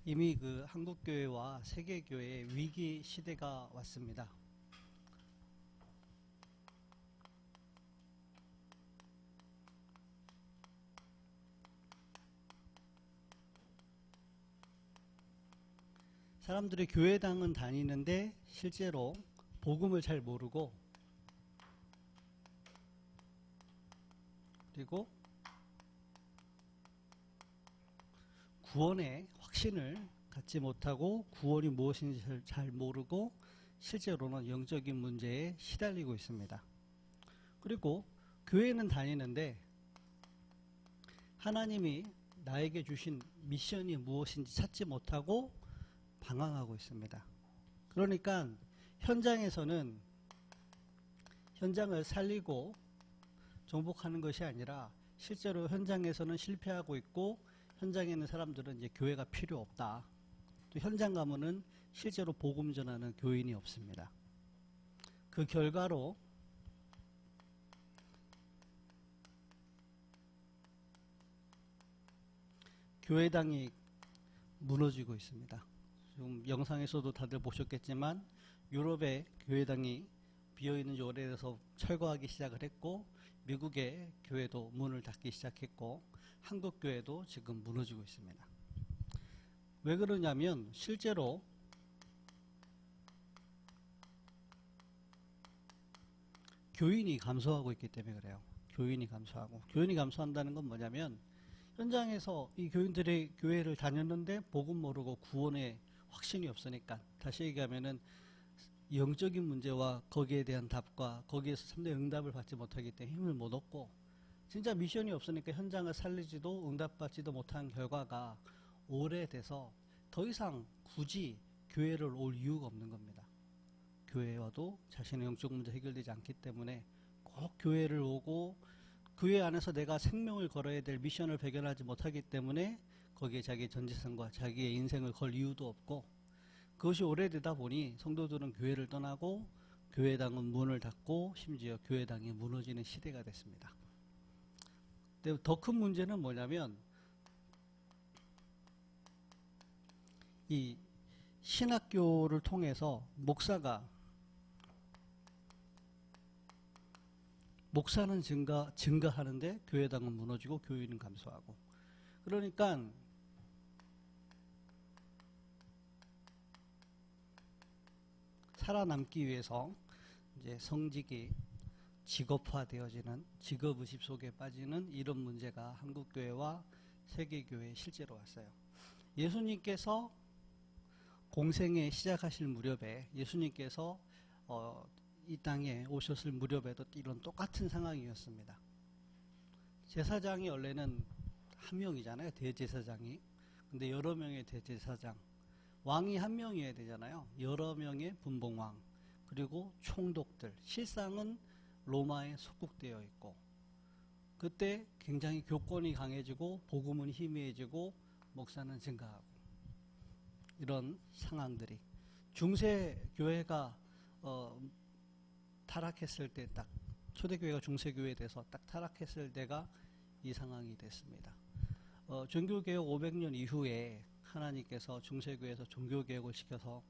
이미 그 한국교회와 세계교회의 위기 시대가 왔습니다. 사람들이 교회당은 다니는데 실제로 복음을 잘 모르고, 그리고 구원의 확신을 갖지 못하고 구원이 무엇인지 잘 모르고 실제로는 영적인 문제에 시달리고 있습니다. 그리고 교회는 다니는데 하나님이 나에게 주신 미션이 무엇인지 찾지 못하고 방황하고 있습니다. 그러니까 현장에서는 현장을 살리고 정복하는 것이 아니라 실제로 현장에서는 실패하고 있고, 현장에 있는 사람들은 이제 교회가 필요 없다. 또 현장 가면은 실제로 복음 전하는 교인이 없습니다. 그 결과로 교회당이 무너지고 있습니다. 지금 영상에서도 다들 보셨겠지만 유럽의 교회당이 비어있는 지 오래돼서 철거하기 시작을 했고, 미국의 교회도 문을 닫기 시작했고, 한국 교회도 지금 무너지고 있습니다. 왜 그러냐면 실제로 교인이 감소하고 있기 때문에 그래요. 교인이 감소한다는 건 뭐냐면 현장에서 이 교인들이 교회를 다녔는데 복음 모르고 구원의 확신이 없으니까, 다시 얘기하면은 영적인 문제와 거기에 대한 답과 거기에서 참된 응답을 받지 못하기 때문에 힘을 못 얻고, 진짜 미션이 없으니까 현장을 살리지도 응답받지도 못한 결과가 오래돼서 더 이상 굳이 교회를 올 이유가 없는 겁니다. 교회에 와도 자신의 영적 문제 해결되지 않기 때문에 꼭 교회를 오고, 교회 안에서 내가 생명을 걸어야 될 미션을 발견하지 못하기 때문에 거기에 자기의 전재산과 자기의 인생을 걸 이유도 없고, 그것이 오래되다 보니 성도들은 교회를 떠나고 교회당은 문을 닫고 심지어 교회당이 무너지는 시대가 됐습니다. 근데 더 큰 문제는 뭐냐면 이 신학교를 통해서 목사는 증가하는데 교회당은 무너지고 교인은 감소하고, 그러니까 살아남기 위해서 이제 성직이 직업화되어지는, 직업의식 속에 빠지는 이런 문제가 한국교회와 세계교회에 실제로 왔어요. 예수님께서 공생에 시작하실 무렵에, 예수님께서 이 땅에 오셨을 무렵에도 이런 똑같은 상황이었습니다. 제사장이 원래는 한 명이잖아요, 대제사장이. 근데 여러 명의 대제사장, 왕이 한 명이어야 되잖아요. 여러 명의 분봉왕, 그리고 총독들, 실상은 로마에 속국되어 있고, 그때 굉장히 교권이 강해지고 복음은 희미해지고 목사는 증가하고, 이런 상황들이 중세교회가 타락했을 때, 딱 초대교회가 중세교회에 돼서 딱 타락했을 때가 이 상황이 됐습니다. 종교개혁 500년 이후에 하나님께서 중세교회에서 종교개혁을 시켜서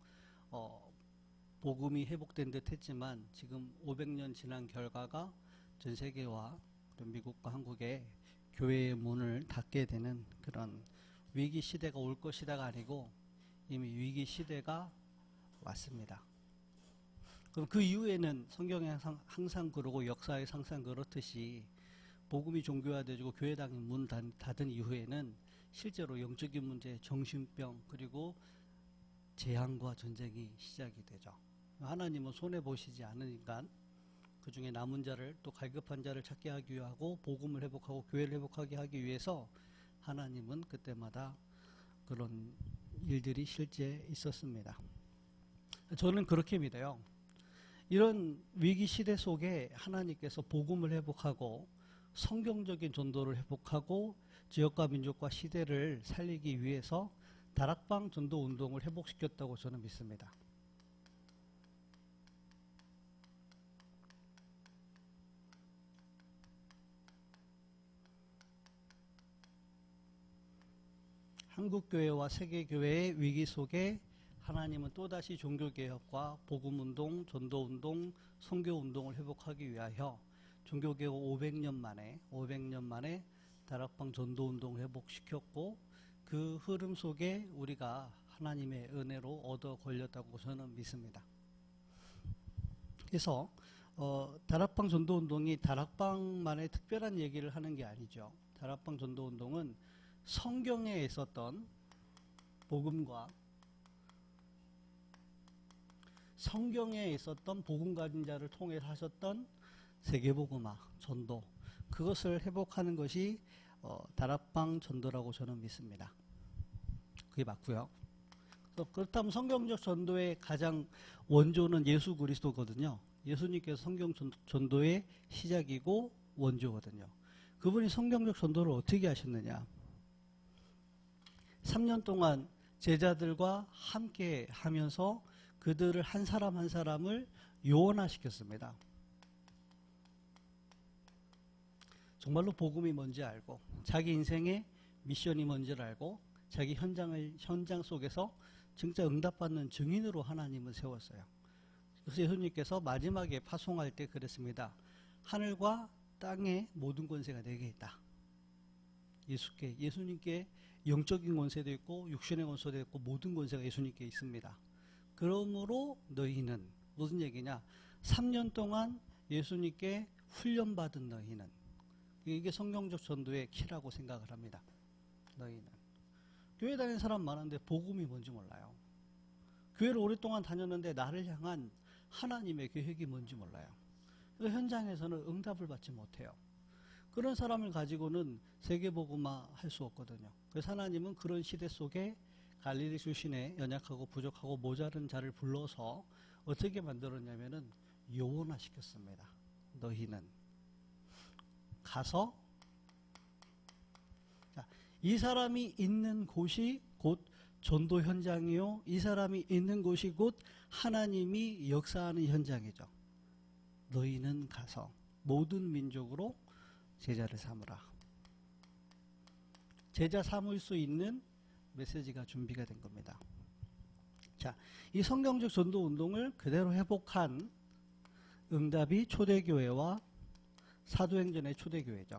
복음이 회복된 듯 했지만, 지금 500년 지난 결과가 전 세계와 미국과 한국에 교회의 문을 닫게 되는 그런 위기 시대가 올 것이다가 아니고 이미 위기 시대가 왔습니다. 그럼 그 이후에는 성경에 항상 그러고 역사에 항상 그렇듯이 복음이 종교화되고 교회당이 문 닫은 이후에는 실제로 영적인 문제, 정신병, 그리고 재앙과 전쟁이 시작이 되죠. 하나님은 손해보시지 않으니까 그 중에 남은 자를, 또 갈급한 자를 찾게 하기 위하고 복음을 회복하고 교회를 회복하게 하기 위해서 하나님은 그때마다 그런 일들이 실제 있었습니다. 저는 그렇게 믿어요. 이런 위기 시대 속에 하나님께서 복음을 회복하고 성경적인 전도를 회복하고 지역과 민족과 시대를 살리기 위해서 다락방 전도 운동을 회복시켰다고 저는 믿습니다. 한국교회와 세계교회의 위기 속에 하나님은 또다시 종교개혁과 복음운동, 전도운동, 선교운동을 회복하기 위하여 종교개혁 500년 만에 다락방 전도운동을 회복시켰고, 그 흐름 속에 우리가 하나님의 은혜로 얻어 걸렸다고 저는 믿습니다. 그래서 다락방 전도운동이 다락방만의 특별한 얘기를 하는 게 아니죠. 다락방 전도운동은 성경에 있었던 복음과 성경에 있었던 복음 가진 자를 통해 하셨던 세계복음화, 전도, 그것을 회복하는 것이 다락방 전도라고 저는 믿습니다. 그게 맞고요. 그렇다면 성경적 전도의 가장 원조는 예수 그리스도거든요. 예수님께서 성경 전도의 시작이고 원조거든요. 그분이 성경적 전도를 어떻게 하셨느냐? 3년 동안 제자들과 함께 하면서 그들을 한 사람 한 사람을 요원화시켰습니다. 정말로 복음이 뭔지 알고, 자기 인생의 미션이 뭔지를 알고, 자기 현장 속에서 진짜 응답받는 증인으로 하나님을 세웠어요. 그래서 예수님께서 마지막에 파송할 때 그랬습니다. 하늘과 땅의 모든 권세가 내게 있다. 예수님께 영적인 권세도 있고 육신의 권세도 있고 모든 권세가 예수님께 있습니다. 그러므로 너희는, 무슨 얘기냐? 3년 동안 예수님께 훈련받은 너희는, 이게 성경적 전도의 키라고 생각을 합니다. 너희는. 교회 다니는 사람 많은데 복음이 뭔지 몰라요. 교회를 오랫동안 다녔는데 나를 향한 하나님의 계획이 뭔지 몰라요. 그래서 현장에서는 응답을 받지 못해요. 그런 사람을 가지고는 세계복음화 할 수 없거든요. 그래서 하나님은 그런 시대 속에 갈릴리 출신의 연약하고 부족하고 모자른 자를 불러서 어떻게 만들었냐면은 요원화 시켰습니다. 너희는 가서, 이 사람이 있는 곳이 곧 전도 현장이요, 이 사람이 있는 곳이 곧 하나님이 역사하는 현장이죠. 너희는 가서 모든 민족으로 제자를 삼으라. 제자 삼을 수 있는 메시지가 준비가 된 겁니다. 자, 이 성경적 전도 운동을 그대로 회복한 응답이 초대교회와 사도행전의 초대교회죠.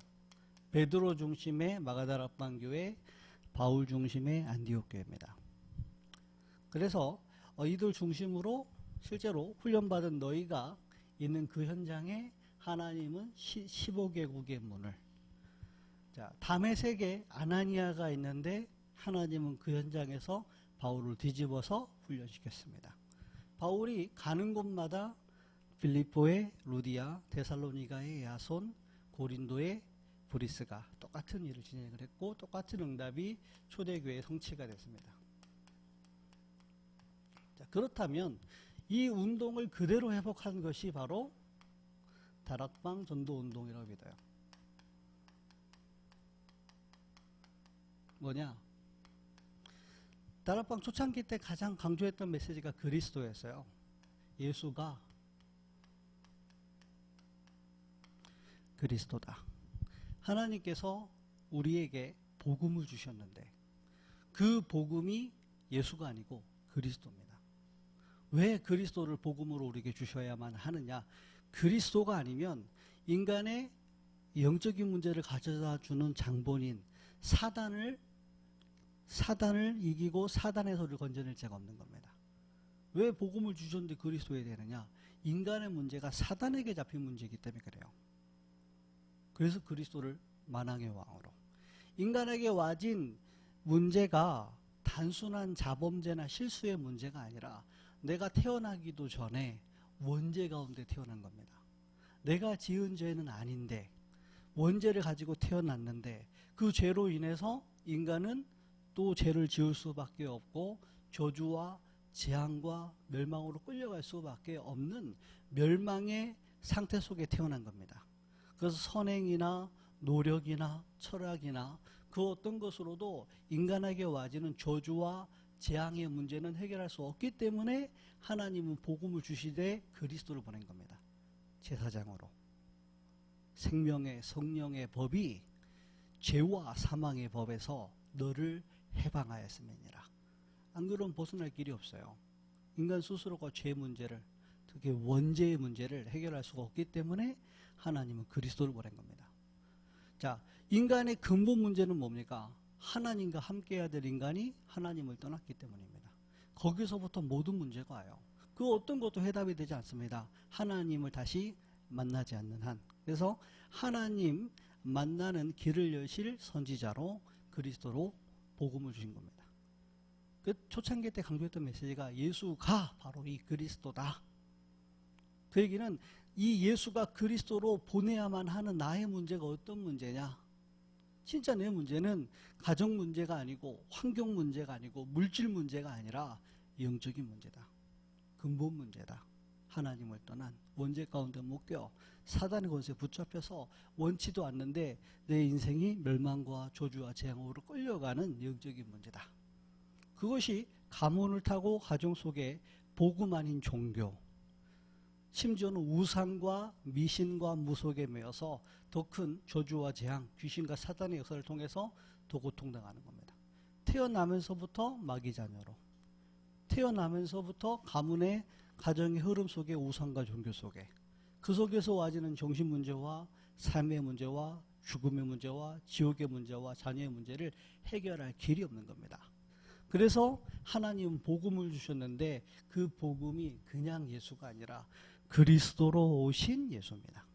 베드로 중심의 마가다락방 교회, 바울 중심의 안디옥 교회입니다. 그래서 이들 중심으로 실제로 훈련받은 너희가 있는 그 현장에 하나님은 15개국의 문을, 자, 다메섹에 아나니아가 있는데 하나님은 그 현장에서 바울을 뒤집어서 훈련시켰습니다. 바울이 가는 곳마다 빌립보의 루디아, 데살로니가의 야손, 고린도의 브리스가 똑같은 일을 진행을 했고 똑같은 응답이 초대교회의 성취가 됐습니다. 자, 그렇다면 이 운동을 그대로 회복한 것이 바로 다락방 전도 운동이라고 믿어요. 뭐냐? 다락방 초창기 때 가장 강조했던 메시지가 그리스도였어요. 예수가 그리스도다. 하나님께서 우리에게 복음을 주셨는데 그 복음이 예수가 아니고 그리스도입니다. 왜 그리스도를 복음으로 우리에게 주셔야만 하느냐? 그리스도가 아니면 인간의 영적인 문제를 가져다 주는 장본인 사단을 이기고 사단에서 우리를 건져낼 자가 없는 겁니다. 왜 복음을 주셨는데 그리스도에 되느냐? 인간의 문제가 사단에게 잡힌 문제이기 때문에 그래요. 그래서 그리스도를 만왕의 왕으로. 인간에게 와진 문제가 단순한 자범죄나 실수의 문제가 아니라 내가 태어나기도 전에 원죄 가운데 태어난 겁니다. 내가 지은 죄는 아닌데 원죄를 가지고 태어났는데 그 죄로 인해서 인간은 또 죄를 지을 수밖에 없고 저주와 재앙과 멸망으로 끌려갈 수밖에 없는 멸망의 상태 속에 태어난 겁니다. 그래서 선행이나 노력이나 철학이나 그 어떤 것으로도 인간에게 와지는 저주와 재앙의 문제는 해결할 수 없기 때문에 하나님은 복음을 주시되 그리스도를 보낸 겁니다. 제사장으로. 생명의 성령의 법이 죄와 사망의 법에서 너를 해방하였음이니라. 안 그러면 벗어날 길이 없어요. 인간 스스로가 죄 문제를, 특히 원죄의 문제를 해결할 수가 없기 때문에 하나님은 그리스도를 보낸 겁니다. 자, 인간의 근본 문제는 뭡니까? 하나님과 함께해야 될 인간이 하나님을 떠났기 때문입니다. 거기서부터 모든 문제가 와요. 그 어떤 것도 해답이 되지 않습니다. 하나님을 다시 만나지 않는 한. 그래서 하나님 만나는 길을 여실 선지자로 그리스도로 복음을 주신 겁니다. 그 초창기 때 강조했던 메시지가 예수가 바로 이 그리스도다. 그 얘기는 이 예수가 그리스도로 보내야만 하는 나의 문제가 어떤 문제냐? 진짜 내 문제는 가정 문제가 아니고 환경 문제가 아니고 물질 문제가 아니라 영적인 문제다. 근본 문제다. 하나님을 떠난 원죄 가운데 묶여 사단의 권세에 붙잡혀서 원치도 않는데 내 인생이 멸망과 저주와 재앙으로 끌려가는 영적인 문제다. 그것이 가문을 타고 가정 속에 복음 아닌 종교, 심지어는 우상과 미신과 무속에 매여서 더 큰 저주와 재앙, 귀신과 사단의 역사를 통해서 더 고통당하는 겁니다. 태어나면서부터 마귀 자녀로, 태어나면서부터 가문의 가정의 흐름 속에 우상과 종교 속에, 그 속에서 와지는 정신 문제와 삶의 문제와 죽음의 문제와 지옥의 문제와 자녀의 문제를 해결할 길이 없는 겁니다. 그래서 하나님은 복음을 주셨는데 그 복음이 그냥 예수가 아니라 그리스도로 오신 예수입니다.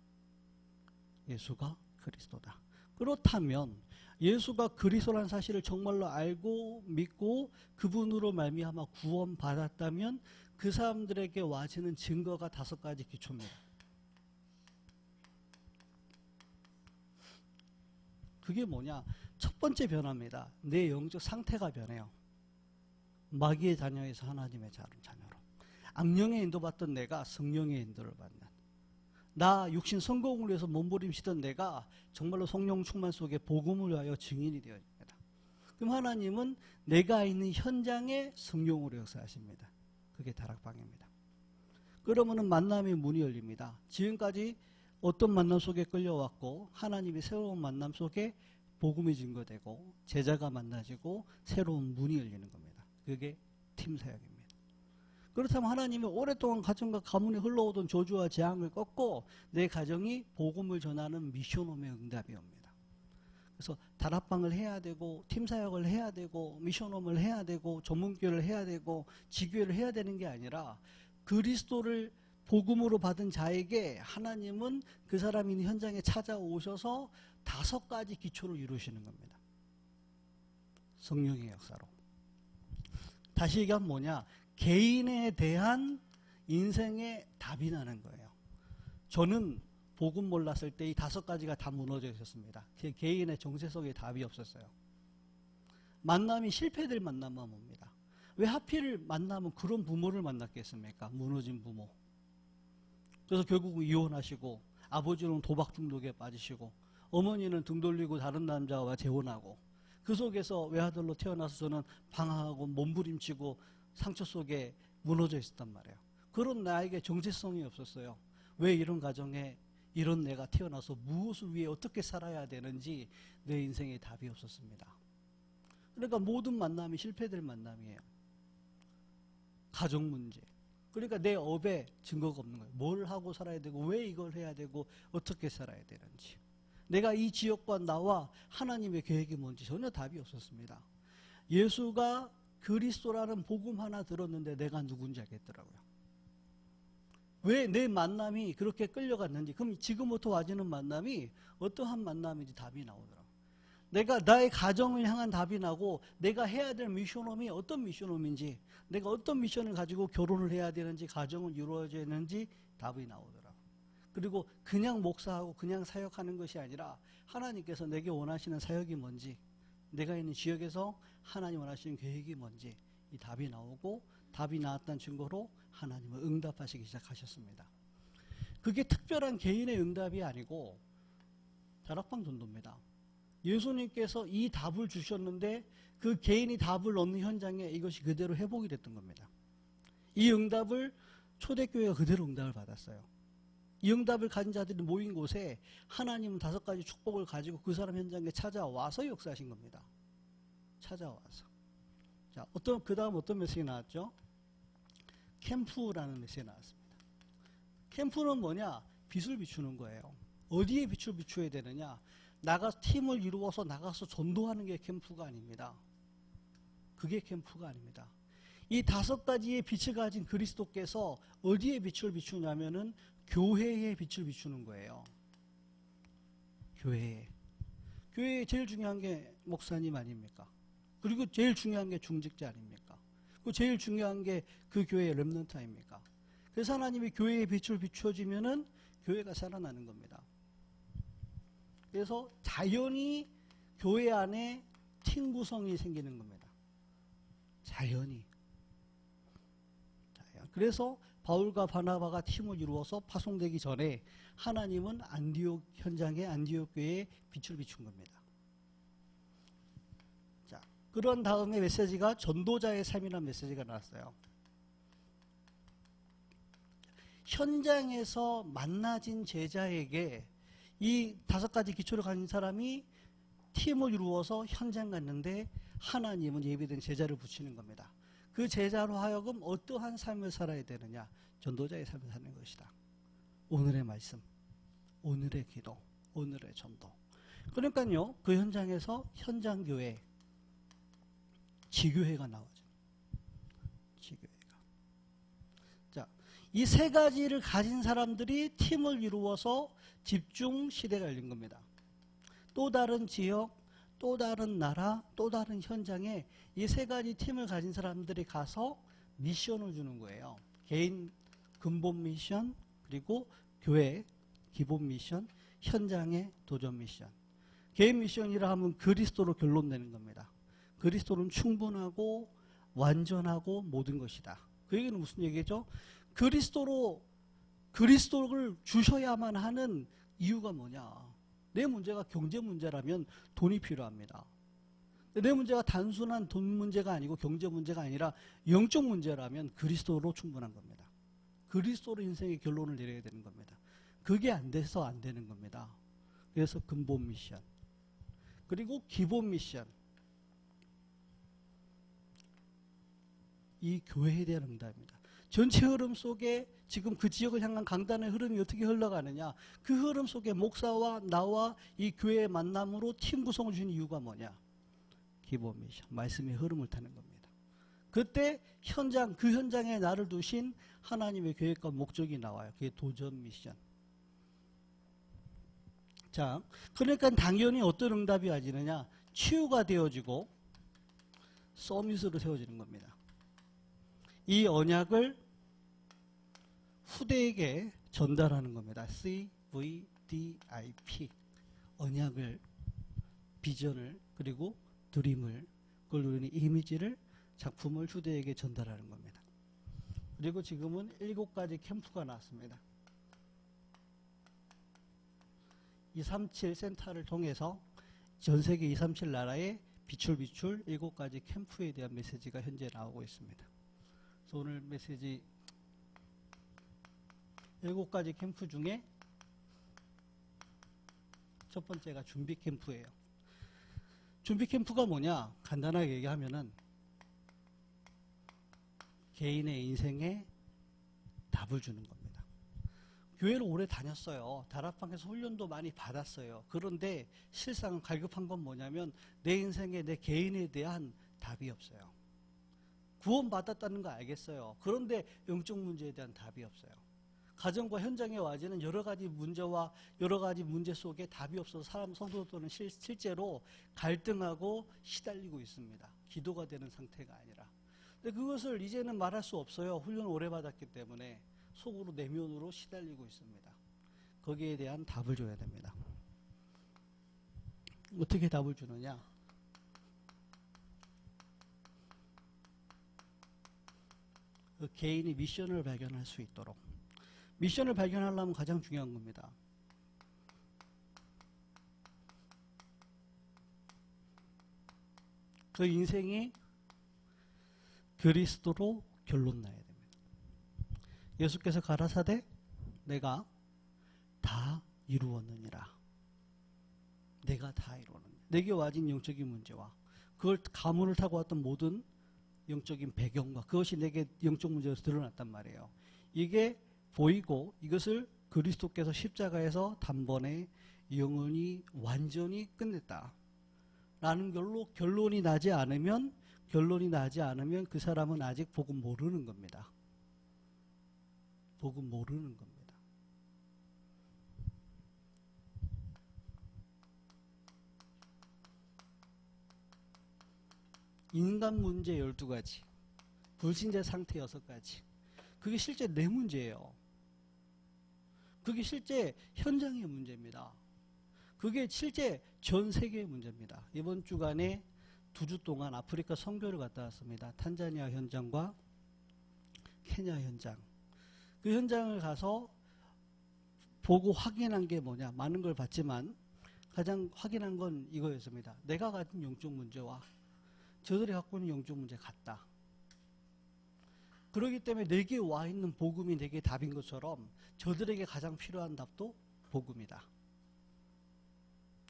예수가 그리스도다. 그렇다면 예수가 그리스도라는 사실을 정말로 알고 믿고 그분으로 말미암아 구원받았다면 그 사람들에게 와지는 증거가 5가지 기초입니다. 그게 뭐냐? 첫 번째 변화입니다. 내 영적 상태가 변해요. 마귀의 자녀에서 하나님의 자녀로. 악령에 인도받던 내가 성령의 인도를 받는. 나 육신 성공을 위해서 몸부림치던 내가 정말로 성령 충만 속에 복음을 위하여 증인이 되어집니다. 그럼 하나님은 내가 있는 현장에 성령으로 역사하십니다. 그게 다락방입니다. 그러면은 만남의 문이 열립니다. 지금까지 어떤 만남 속에 끌려왔고 하나님의 새로운 만남 속에 복음이 증거되고 제자가 만나지고 새로운 문이 열리는 겁니다. 그게 팀 사역입니다. 그렇다면 하나님이 오랫동안 가정과 가문에 흘러오던 저주와 재앙을 꺾고 내 가정이 복음을 전하는 미션홈의 응답이 옵니다. 그래서 다락방을 해야 되고 팀 사역을 해야 되고 미션홈을 해야 되고 전문교회를 해야 되고 지교회를 해야 되는 게 아니라 그리스도를 복음으로 받은 자에게 하나님은 그 사람이 있는 현장에 찾아오셔서 5가지 기초를 이루시는 겁니다. 성령의 역사로. 다시 얘기하면 뭐냐? 개인에 대한 인생의 답이 나는 거예요. 저는 복음 몰랐을 때 이 5가지가 다 무너져 있었습니다. 제 개인의 정체 속에 답이 없었어요. 만남이 실패될 만남만 옵니다. 왜 하필 만나면 그런 부모를 만났겠습니까? 무너진 부모. 그래서 결국 이혼하시고 아버지는 도박 중독에 빠지시고 어머니는 등 돌리고 다른 남자와 재혼하고 그 속에서 외아들로 태어나서 저는 방황하고 몸부림치고 상처 속에 무너져 있었단 말이에요. 그런 나에게 정체성이 없었어요. 왜 이런 가정에 이런 내가 태어나서 무엇을 위해 어떻게 살아야 되는지 내 인생에 답이 없었습니다. 그러니까 모든 만남이 실패될 만남이에요. 가정 문제. 그러니까 내 업에 증거가 없는 거예요. 뭘 하고 살아야 되고 왜 이걸 해야 되고 어떻게 살아야 되는지. 내가 이 지역과 나와 하나님의 계획이 뭔지 전혀 답이 없었습니다. 예수가 그리스도라는 복음 하나 들었는데 내가 누군지 알겠더라고요. 왜 내 만남이 그렇게 끌려갔는지, 그럼 지금부터 와지는 만남이 어떠한 만남인지 답이 나오더라고요. 내가 나의 가정을 향한 답이 나고 내가 해야 될 미션홈이 어떤 미션홈인지, 내가 어떤 미션을 가지고 결혼을 해야 되는지, 가정을 이루어져야 되는지 답이 나오더라고요. 그리고 그냥 목사하고 그냥 사역하는 것이 아니라 하나님께서 내게 원하시는 사역이 뭔지, 내가 있는 지역에서 하나님 원하시는 계획이 뭔지 이 답이 나오고, 답이 나왔다는 증거로 하나님은 응답하시기 시작하셨습니다. 그게 특별한 개인의 응답이 아니고 다락방 전도입니다. 예수님께서 이 답을 주셨는데 그 개인이 답을 얻는 현장에 이것이 그대로 회복이 됐던 겁니다. 이 응답을 초대교회가 그대로 응답을 받았어요. 이 응답을 가진 자들이 모인 곳에 하나님은 5가지 축복을 가지고 그 사람 현장에 찾아와서 역사하신 겁니다. 찾아와서. 자, 그 다음 어떤 메시지 나왔죠? 캠프라는 메시지 나왔습니다. 캠프는 뭐냐? 빛을 비추는 거예요. 어디에 빛을 비춰야 되느냐? 팀을 이루어서 나가서 전도하는 게 캠프가 아닙니다. 그게 캠프가 아닙니다. 이 5가지의 빛을 가진 그리스도께서 어디에 빛을 비추냐면은 교회에 빛을 비추는 거예요. 교회에 제일 중요한 게 목사님 아닙니까? 그리고 제일 중요한 게 중직자 아닙니까? 그리고 제일 중요한 게 그 교회의 렘넌트 아닙니까? 그래서 하나님이 교회에 빛을 비춰주면은 교회가 살아나는 겁니다. 그래서 자연히 교회 안에 팀 구성이 생기는 겁니다. 자연히. 그래서 바울과 바나바가 팀을 이루어서 파송되기 전에 하나님은 안디옥 현장에 안디옥 교회에 빛을 비춘 겁니다. 자, 그런 다음에 메시지가 전도자의 삶이라는 메시지가 나왔어요. 현장에서 만나진 제자에게 이 5가지 기초를 가진 사람이 팀을 이루어서 현장 갔는데 하나님은 예비된 제자를 붙이는 겁니다. 그 제자로 하여금 어떠한 삶을 살아야 되느냐? 전도자의 삶을 사는 것이다. 오늘의 말씀, 오늘의 기도, 오늘의 전도. 그러니까요, 그 현장에서 현장교회, 지교회가 나오죠. 지교회가. 자, 이 3가지를 가진 사람들이 팀을 이루어서 집중 시대가 열린 겁니다. 또 다른 지역, 또 다른 나라, 또 다른 현장에 이 3가지 팀을 가진 사람들이 가서 미션을 주는 거예요. 개인 근본 미션, 그리고 교회 기본 미션, 현장의 도전 미션. 개인 미션이라 하면 그리스도로 결론 내는 겁니다. 그리스도는 충분하고 완전하고 모든 것이다. 그 얘기는 무슨 얘기죠? 그리스도를 주셔야만 하는 이유가 뭐냐? 내 문제가 경제 문제라면 돈이 필요합니다. 내 문제가 단순한 돈 문제가 아니고 경제 문제가 아니라 영적 문제라면 그리스도로 충분한 겁니다. 그리스도로 인생의 결론을 내려야 되는 겁니다. 그게 안 돼서 안 되는 겁니다. 그래서 근본 미션, 그리고 기본 미션, 이 교회에 대한 응답입니다. 전체 흐름 속에 지금 그 지역을 향한 강단의 흐름이 어떻게 흘러가느냐, 그 흐름 속에 목사와 나와 이 교회의 만남으로 팀 구성을 주신 이유가 뭐냐? 기본 미션, 말씀의 흐름을 타는 겁니다. 그때 그 현장에 나를 두신 하나님의 계획과 목적이 나와요. 그게 도전 미션. 자, 그러니까 당연히 어떤 응답이 와지느냐? 치유가 되어지고 서밋으로 세워지는 겁니다. 이 언약을 후대에게 전달하는 겁니다. CVDIP. 언약을, 비전을, 그리고 드림을, 그걸 누리는 이미지를, 작품을 후대에게 전달하는 겁니다. 그리고 지금은 7가지 캠프가 나왔습니다. 237 센터를 통해서 전 세계 237 나라에 빛을 비출 7가지 캠프에 대한 메시지가 현재 나오고 있습니다. 그래서 오늘 메시지 7가지 캠프 중에 첫 번째가 준비 캠프예요. 준비 캠프가 뭐냐? 간단하게 얘기하면은 개인의 인생에 답을 주는 겁니다. 교회를 오래 다녔어요. 다락방에서 훈련도 많이 받았어요. 그런데 실상 갈급한 건 뭐냐면 내 인생에 내 개인에 대한 답이 없어요. 구원받았다는 거 알겠어요. 그런데 영적 문제에 대한 답이 없어요. 가정과 현장에 와지는 여러 가지 문제와 여러 가지 문제 속에 답이 없어서 성도들은 실제로 갈등하고 시달리고 있습니다. 기도가 되는 상태가 아니라. 근데 그것을 이제는 말할 수 없어요. 훈련을 오래 받았기 때문에 속으로 내면으로 시달리고 있습니다. 거기에 대한 답을 줘야 됩니다. 어떻게 답을 주느냐? 그 개인이 미션을 발견할 수 있도록. 미션을 발견하려면 가장 중요한 겁니다. 그 인생이 그리스도로 결론 나야 됩니다. 예수께서 가라사대 내가 다 이루었느니라. 내가 다 이루었느니라. 내게 와진 영적인 문제와 그걸 가문을 타고 왔던 모든 영적인 배경과 그것이 내게 영적 문제로 드러났단 말이에요. 이게 보이고 이것을 그리스도께서 십자가에서 단번에 영원히 완전히 끝냈다 라는 걸로 결론이 나지 않으면 그 사람은 아직 복음 모르는 겁니다. 복음 모르는 겁니다. 인간 문제 12가지, 불신자 상태 6가지. 그게 실제 내 문제예요. 그게 실제 현장의 문제입니다. 그게 실제 전 세계의 문제입니다. 이번 주간에 2주 동안 아프리카 선교를 갔다 왔습니다. 탄자니아 현장과 케냐 현장. 그 현장을 가서 보고 확인한 게 뭐냐. 많은 걸 봤지만 가장 확인한 건 이거였습니다. 내가 가진 영적 문제와 저들이 갖고 있는 영적 문제 같다. 그렇기 때문에 내게 와 있는 복음이 내게 답인 것처럼 저들에게 가장 필요한 답도 복음이다.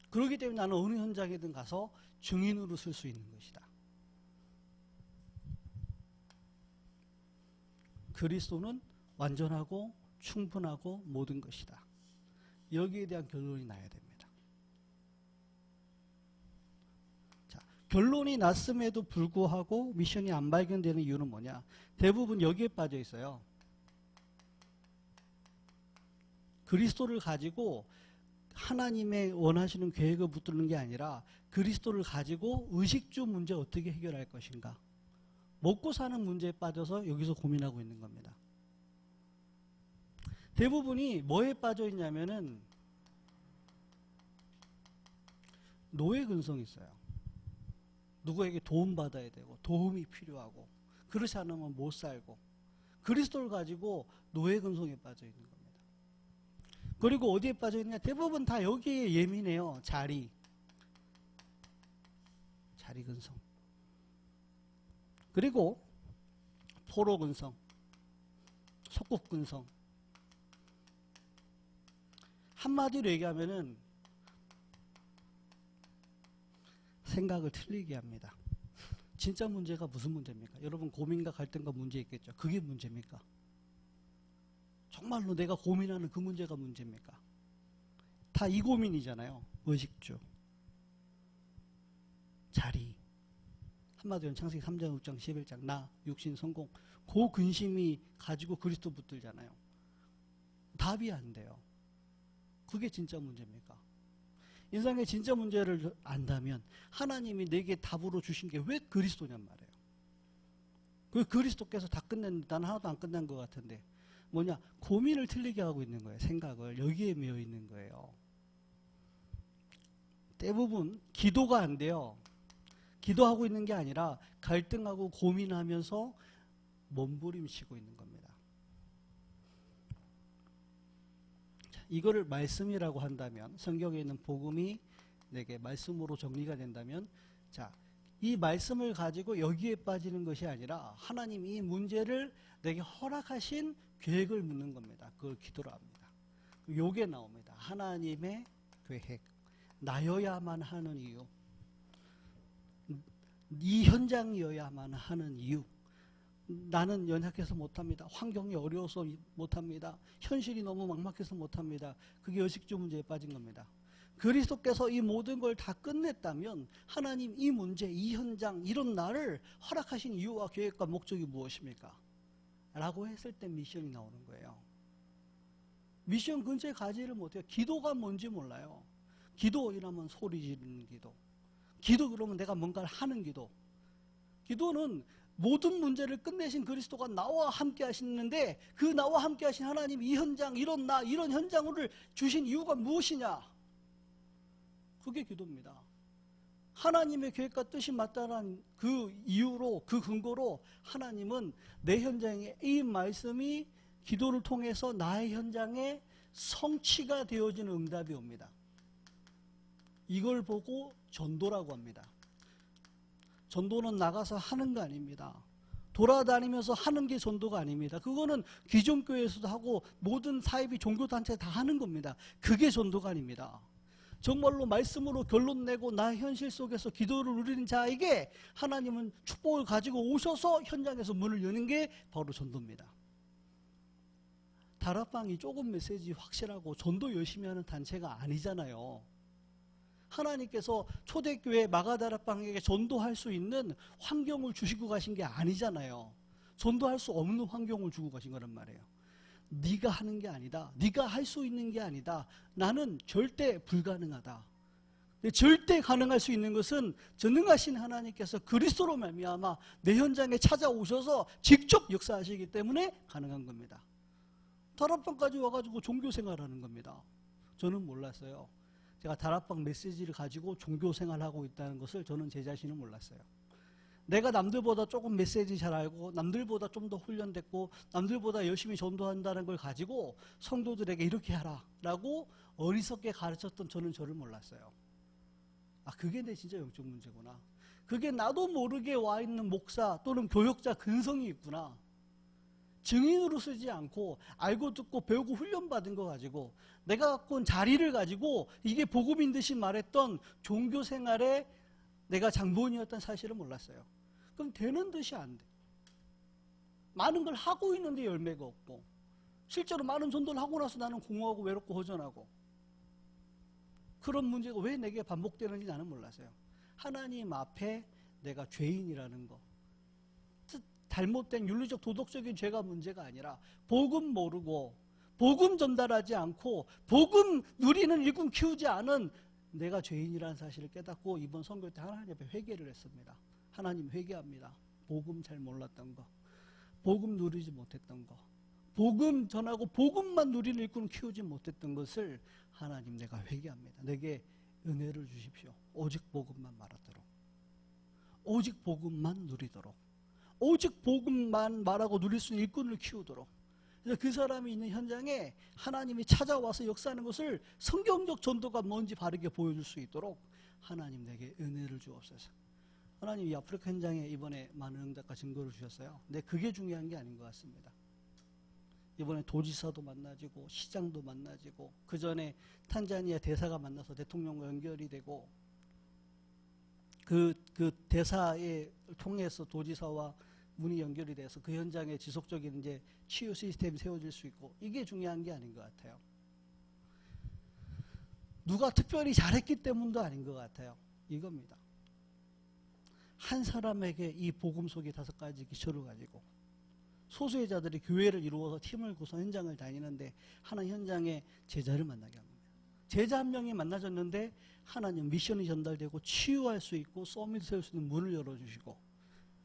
그렇기 때문에 나는 어느 현장이든 가서 증인으로 쓸 수 있는 것이다. 그리스도는 완전하고 충분하고 모든 것이다. 여기에 대한 결론이 나야 됩니다. 결론이 났음에도 불구하고 미션이 안 발견되는 이유는 뭐냐? 대부분 여기에 빠져 있어요. 그리스도를 가지고 하나님의 원하시는 계획을 붙드는 게 아니라 그리스도를 가지고 의식주 문제 어떻게 해결할 것인가? 먹고 사는 문제에 빠져서 여기서 고민하고 있는 겁니다. 대부분이 뭐에 빠져 있냐면은 노예 근성이 있어요. 누구에게 도움받아야 되고 도움이 필요하고 그렇지 않으면 못 살고 그리스도를 가지고 노예 근성에 빠져 있는 겁니다. 그리고 어디에 빠져 있느냐? 대부분 다 여기에 예민해요. 자리 근성. 그리고 포로 근성, 속국 근성. 한마디로 얘기하면은 생각을 틀리게 합니다. 진짜 문제가 무슨 문제입니까? 여러분 고민과 갈등과 문제 있겠죠. 그게 문제입니까? 정말로 내가 고민하는 그 문제가 문제입니까? 다 이 고민이잖아요. 의식주, 자리. 한마디로 창세기 3장, 6장, 11장 나, 육신, 성공. 그 근심이 가지고 그리스도 붙들잖아요. 답이 안 돼요. 그게 진짜 문제입니까? 인생의 진짜 문제를 안다면 하나님이 내게 답으로 주신 게 왜 그리스도냔 말이에요. 그 그리스도께서 다 끝냈는데 난 하나도 안 끝난 것 같은데 뭐냐? 고민을 틀리게 하고 있는 거예요. 생각을 여기에 매여 있는 거예요. 대부분 기도가 안 돼요. 기도하고 있는 게 아니라 갈등하고 고민하면서 몸부림치고 있는 겁니다. 이거를 말씀이라고 한다면 성경에 있는 복음이 내게 말씀으로 정리가 된다면 자, 이 말씀을 가지고 여기에 빠지는 것이 아니라 하나님 이 문제를 내게 허락하신 계획을 묻는 겁니다. 그걸 기도로 합니다. 요게 나옵니다. 하나님의 계획. 나여야만 하는 이유. 이 현장이어야만 하는 이유. 나는 연약해서 못합니다. 환경이 어려워서 못합니다. 현실이 너무 막막해서 못합니다. 그게 의식주 문제에 빠진 겁니다. 그리스도께서 이 모든 걸 다 끝냈다면 하나님 이 문제, 이 현장, 이런 나를 허락하신 이유와 계획과 목적이 무엇입니까? 라고 했을 때 미션이 나오는 거예요. 미션 근처에 가지를 못해요. 기도가 뭔지 몰라요. 기도 이라면 소리 지르는 기도. 기도 그러면 내가 뭔가를 하는 기도. 기도는 모든 문제를 끝내신 그리스도가 나와 함께 하시는데 그 나와 함께 하신 하나님 이 현장, 이런 나, 이런 현장을 주신 이유가 무엇이냐? 그게 기도입니다. 하나님의 계획과 뜻이 맞다는 그 이유로, 그 근거로 하나님은 내 현장에 이 말씀이 기도를 통해서 나의 현장에 성취가 되어지는 응답이 옵니다. 이걸 보고 전도라고 합니다. 전도는 나가서 하는 거 아닙니다. 돌아다니면서 하는 게 전도가 아닙니다. 그거는 기존교회에서도 하고 모든 사이비 종교단체 다 하는 겁니다. 그게 전도가 아닙니다. 정말로 말씀으로 결론 내고 나의 현실 속에서 기도를 누리는 자에게 하나님은 축복을 가지고 오셔서 현장에서 문을 여는 게 바로 전도입니다. 다락방이 조금 메시지 확실하고 전도 열심히 하는 단체가 아니잖아요. 하나님께서 초대교회 마가다락방에게 전도할 수 있는 환경을 주시고 가신 게 아니잖아요. 전도할 수 없는 환경을 주고 가신 거란 말이에요. 네가 하는 게 아니다. 네가 할 수 있는 게 아니다. 나는 절대 불가능하다. 절대 가능할 수 있는 것은 전능하신 하나님께서 그리스도로 말미암아 내 현장에 찾아오셔서 직접 역사하시기 때문에 가능한 겁니다. 다락방까지 와가지고 종교생활하는 겁니다. 저는 몰랐어요. 제가 다락방 메시지를 가지고 종교생활하고 있다는 것을 저는 제 자신은 몰랐어요. 내가 남들보다 조금 메시지 잘 알고 남들보다 좀 더 훈련됐고 남들보다 열심히 전도한다는 걸 가지고 성도들에게 이렇게 하라 라고 어리석게 가르쳤던 저를 몰랐어요. 아, 그게 내 진짜 영적 문제구나. 그게 나도 모르게 와 있는 목사 또는 교역자 근성이 있구나. 증인으로 쓰지 않고 알고 듣고 배우고 훈련받은 거 가지고 내가 갖고 온 자리를 가지고 이게 복음인 듯이 말했던 종교생활에 내가 장본이었던 사실을 몰랐어요. 그럼 되는 듯이 안 돼. 많은 걸 하고 있는데 열매가 없고 실제로 많은 전도를 하고 나서 나는 공허하고 외롭고 허전하고 그런 문제가 왜 내게 반복되는지 나는 몰랐어요. 하나님 앞에 내가 죄인이라는 거, 잘못된 윤리적 도덕적인 죄가 문제가 아니라 복음 모르고 복음 전달하지 않고 복음 누리는 일꾼 키우지 않은 내가 죄인이라는 사실을 깨닫고 이번 선교 때 하나님 앞에 회개를 했습니다. 하나님 회개합니다. 복음 잘 몰랐던 거, 복음 누리지 못했던 거, 복음 전하고 복음만 누리는 일꾼을 키우지 못했던 것을 하나님 내가 회개합니다. 내게 은혜를 주십시오. 오직 복음만 말하도록, 오직 복음만 누리도록, 오직 복음만 말하고 누릴 수 있는 일꾼을 키우도록. 그래서 그 사람이 있는 현장에 하나님이 찾아와서 역사하는 것을 성경적 전도가 뭔지 바르게 보여줄 수 있도록 하나님 내게 은혜를 주옵소서. 하나님 이 아프리카 현장에 이번에 많은 응답과 증거를 주셨어요. 근데 그게 중요한 게 아닌 것 같습니다. 이번에 도지사도 만나지고 시장도 만나지고 그 전에 탄자니아 대사가 만나서 대통령과 연결이 되고 그 대사에 통해서 도지사와 문이 연결이 돼서 그 현장에 지속적인 이제 치유 시스템이 세워질 수 있고 이게 중요한 게 아닌 것 같아요. 누가 특별히 잘했기 때문도 아닌 것 같아요. 이겁니다. 한 사람에게 이 복음 속의 5가지 기초를 가지고 소수의 자들이 교회를 이루어서 팀을 구성 현장을 다니는데 하나 현장에 제자를 만나게 합니다. 제자 한 명이 만나졌는데 하나님 미션이 전달되고 치유할 수 있고 서밋을 세울 수 있는 문을 열어주시고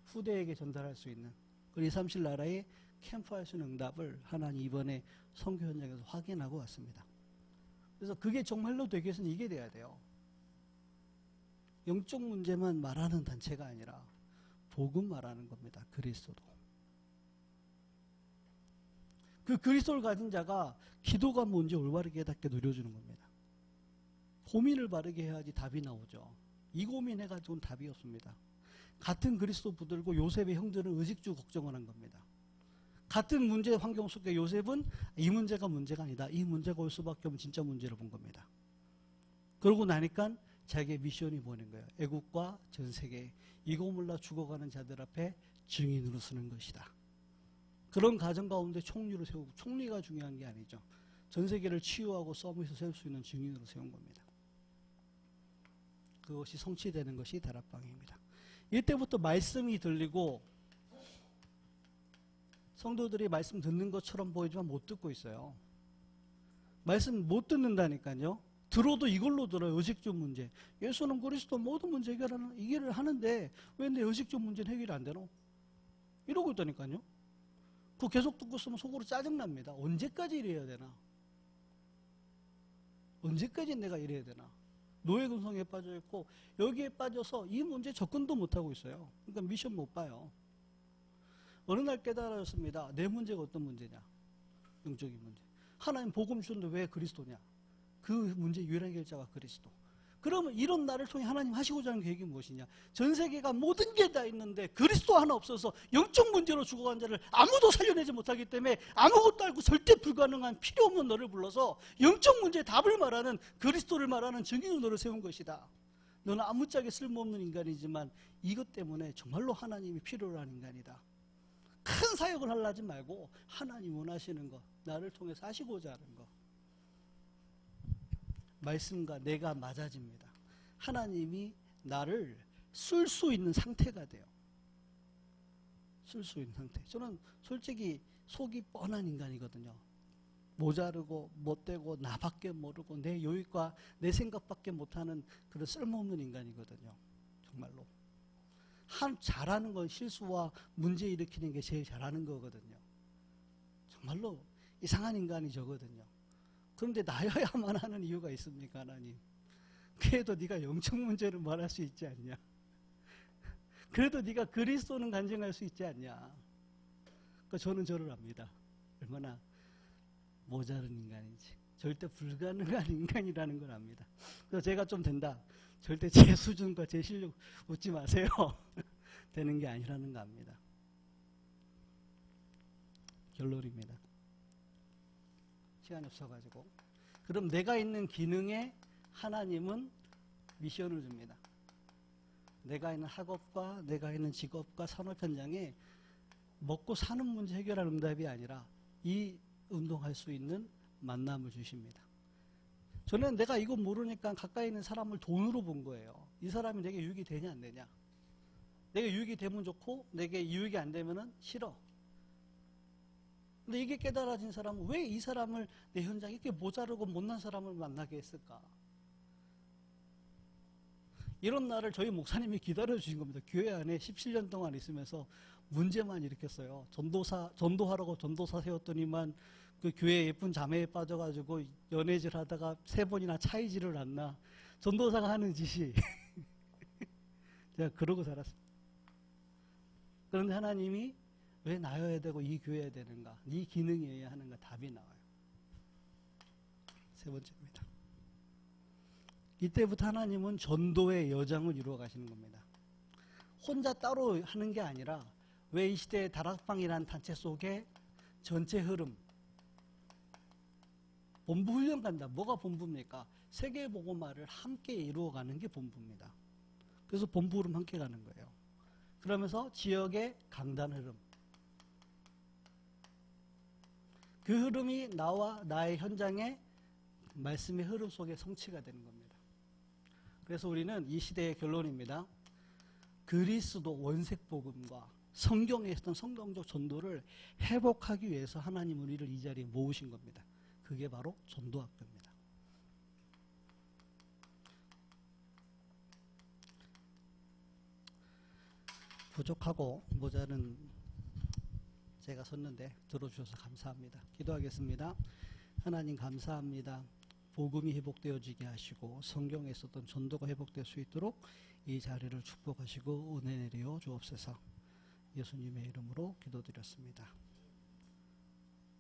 후대에게 전달할 수 있는 그리고 237 나라에 캠프할 수 있는 응답을 하나님 이번에 선교 현장에서 확인하고 왔습니다. 그래서 그게 정말로 되기 위해서는 이게 돼야 돼요. 영적 문제만 말하는 단체가 아니라 복음 말하는 겁니다. 그리스도도. 그 그리스도를 가진 자가 기도가 뭔지 올바르게 깨닫게 누려주는 겁니다. 고민을 바르게 해야지 답이 나오죠. 이 고민해가지고는 답이 없습니다. 같은 그리스도 붙들고 요셉의 형들은 의식주 걱정을 한 겁니다. 같은 문제 환경 속에 요셉은 이 문제가 문제가 아니다. 이 문제가 올 수밖에 없는 진짜 문제를 본 겁니다. 그러고 나니까 자기의 미션이 보낸 거예요. 애국과 전 세계 이거 몰라 죽어가는 자들 앞에 증인으로 서는 것이다. 그런 가정 가운데 총리를 세우고 총리가 중요한 게 아니죠. 전 세계를 치유하고 서밋을 세울 수 있는 증인으로 세운 겁니다. 그것이 성취되는 것이 다락방입니다. 이때부터 말씀이 들리고 성도들이 말씀 듣는 것처럼 보이지만 못 듣고 있어요. 말씀 못 듣는다니까요. 들어도 이걸로 들어요. 의식주 문제. 예수는 그리스도 모든 문제 해결을 하는데 왜 내 의식주 문제는 해결이 안 되노? 이러고 있다니까요. 그거 계속 듣고 있으면 속으로 짜증납니다. 언제까지 이래야 되나? 언제까지 내가 이래야 되나? 노예 근성에 빠져 있고 여기에 빠져서 이 문제 접근도 못하고 있어요. 그러니까 미션 못 봐요. 어느 날 깨달았습니다. 내 문제가 어떤 문제냐? 영적인 문제. 하나님 복음 주는데 왜 그리스도냐? 그 문제 유일한 해결자가 그리스도. 그러면 이런 나를 통해 하나님 하시고자 하는 계획이 무엇이냐? 전 세계가 모든 게 다 있는데 그리스도 하나 없어서 영적 문제로 죽어간 자를 아무도 살려내지 못하기 때문에 아무것도 알고 절대 불가능한 필요 없는 너를 불러서 영적 문제의 답을 말하는 그리스도를 말하는 정인으로 너를 세운 것이다. 너는 아무짝에 쓸모없는 인간이지만 이것 때문에 정말로 하나님이 필요로 하는 인간이다. 큰 사역을 하려 하지 말고 하나님 원하시는 것, 나를 통해서 하시고자 하는 것. 말씀과 내가 맞아집니다. 하나님이 나를 쓸 수 있는 상태가 돼요. 쓸 수 있는 상태. 저는 솔직히 속이 뻔한 인간이거든요. 모자르고 못되고 나밖에 모르고 내 요익과 내 생각밖에 못하는 그런 쓸모없는 인간이거든요. 정말로. 잘하는 건 실수와 문제 일으키는 게 제일 잘하는 거거든요. 정말로 이상한 인간이 저거든요. 그런데 나여야만 하는 이유가 있습니까, 하나님? 그래도 네가 영적 문제를 말할 수 있지 않냐? 그래도 네가 그리스도는 간증할 수 있지 않냐? 그러니까 저는 저를 압니다. 얼마나 모자른 인간인지. 절대 불가능한 인간이라는 걸 압니다. 그래서 제가 좀 된다. 절대 제 수준과 제 실력 웃지 마세요. 되는 게 아니라는 거 압니다. 결론입니다. 시간이 없어가지고. 그럼 내가 있는 기능에 하나님은 미션을 줍니다. 내가 있는 학업과 내가 있는 직업과 산업 현장에 먹고 사는 문제 해결할 응답이 아니라 이 운동할 수 있는 만남을 주십니다. 저는 내가 이거 모르니까 가까이 있는 사람을 돈으로 본 거예요. 이 사람이 내게 유익이 되냐 안 되냐. 내게 유익이 되면 좋고 내게 유익이 안 되면 싫어. 근데 이게 깨달아진 사람은 왜 이 사람을 내 현장에 이렇게 모자르고 못난 사람을 만나게 했을까? 이런 날을 저희 목사님이 기다려 주신 겁니다. 교회 안에 17년 동안 있으면서 문제만 일으켰어요. 전도하라고 전도사 세웠더니만 그 교회 예쁜 자매에 빠져가지고 연애질 하다가 3번이나 차이질을 났나. 전도사가 하는 짓이 제가 그러고 살았습니다. 그런데 하나님이 왜 나여야 되고 이 교회여야 되는가? 네 기능이어야 하는가? 답이 나와요. 3번째입니다. 이때부터 하나님은 전도의 여정을 이루어 가시는 겁니다. 혼자 따로 하는 게 아니라 왜 이 시대의 다락방이라는 단체 속에 전체 흐름, 본부 훈련 간다. 뭐가 본부입니까? 세계복음화를 함께 이루어가는 게 본부입니다. 그래서 본부 흐름 함께 가는 거예요. 그러면서 지역의 강단 흐름, 그 흐름이 나와 나의 현장의 말씀의 흐름 속에 성취가 되는 겁니다. 그래서 우리는 이 시대의 결론입니다. 그리스도 원색복음과 성경에 있었던 성경적 전도를 회복하기 위해서 하나님 우리를 이 자리에 모으신 겁니다. 그게 바로 전도학교입니다. 부족하고 모자른 제가 섰는데 들어주셔서 감사합니다. 기도하겠습니다. 하나님 감사합니다. 복음이 회복되어지게 하시고 성경에 있었던 전도가 회복될 수 있도록 이 자리를 축복하시고 은혜 내려 주옵소서. 예수님의 이름으로 기도드렸습니다.